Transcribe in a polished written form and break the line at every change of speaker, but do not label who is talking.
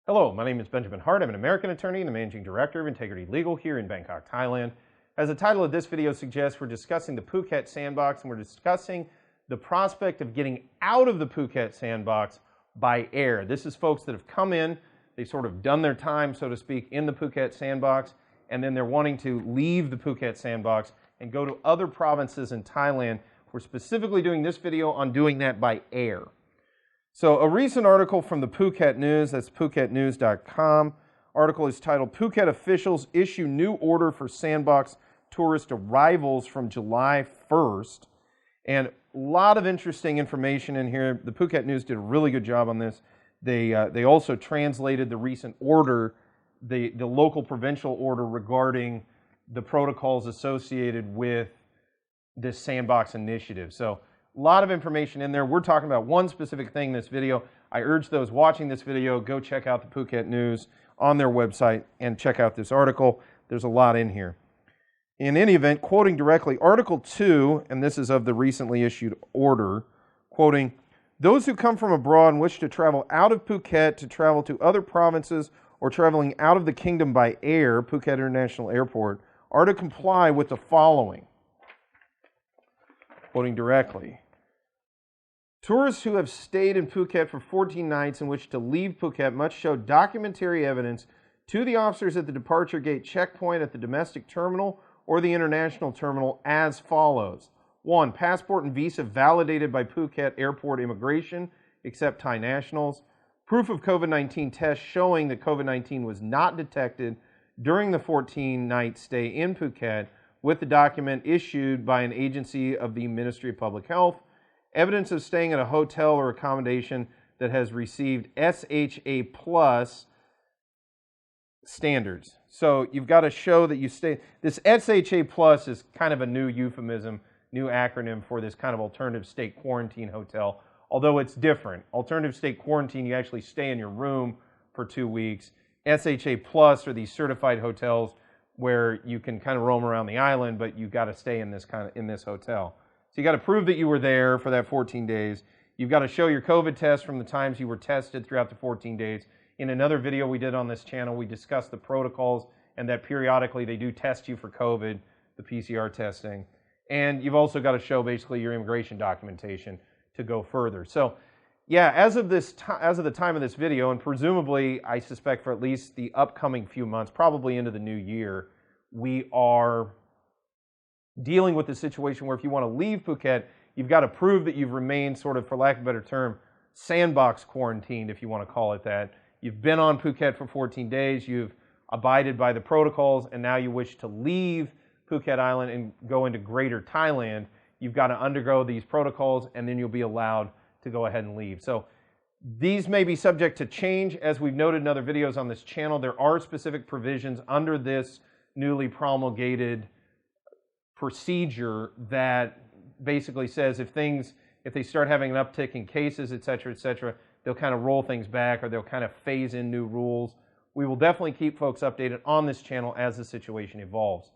Hello, my name is Benjamin Hart. I'm an American attorney and the Managing Director of Integrity Legal here in Bangkok, Thailand. As the title of this video suggests, we're discussing the Phuket Sandbox, and we're discussing the prospect of getting out of the Phuket Sandbox by air. This is folks that have come in, they've sort of done their time, so to speak, in the Phuket Sandbox, and then they're wanting to leave the Phuket Sandbox and go to other provinces in Thailand. We're specifically doing this video on doing that by air. So a recent article from the Phuket News, that's phuketnews.com, article is titled, Phuket Officials Issue New Order for Sandbox Tourist Arrivals from July 1st. And a lot of interesting information in here. The Phuket News did a really good job on this. They also translated the recent order, the local provincial order regarding the protocols associated with this sandbox initiative. So a lot of information in there. We're talking about one specific thing in this video. I urge those watching this video, go check out the Phuket News on their website and check out this article. There's a lot in here. In any event, quoting directly, Article 2, and this is of the recently issued order, quoting, those who come from abroad and wish to travel out of Phuket to travel to other provinces or traveling out of the kingdom by air, Phuket International Airport, are to comply with the following. Quoting directly, tourists who have stayed in Phuket for 14 nights and wish to leave Phuket must show documentary evidence to the officers at the departure gate checkpoint at the domestic terminal or the international terminal as follows. 1. Passport and visa validated by Phuket Airport Immigration, except Thai nationals. Proof of COVID-19 test showing that COVID-19 was not detected during the 14-night stay in Phuket, with the document issued by an agency of the Ministry of Public Health, evidence of staying at a hotel or accommodation that has received SHA Plus standards. So you've got to show that you stay. This SHA Plus is kind of a new euphemism, new acronym for this kind of alternative state quarantine hotel, although it's different. Alternative state quarantine, you actually stay in your room for 2 weeks. SHA Plus are these certified hotels where you can kind of roam around the island, but you've got to stay in this hotel. So you got to prove that you were there for that 14 days. You've got to show your COVID test from the times you were tested throughout the 14 days. In another video we did on this channel, we discussed the protocols and that periodically they do test you for COVID, the PCR testing. And you've also got to show basically your immigration documentation to go further. So yeah, as of the time of this video, and presumably I suspect for at least the upcoming few months, probably into the new year, we are dealing with the situation where if you want to leave Phuket, you've got to prove that you've remained sort of, for lack of a better term, sandbox quarantined, if you want to call it that. You've been on Phuket for 14 days, you've abided by the protocols, and now you wish to leave Phuket Island and go into Greater Thailand. You've got to undergo these protocols, and then you'll be allowed to go ahead and leave. So these may be subject to change. As we've noted in other videos on this channel, there are specific provisions under this newly promulgated procedure that basically says if they start having an uptick in cases, et cetera, they'll kind of roll things back or they'll kind of phase in new rules. We will definitely keep folks updated on this channel as the situation evolves.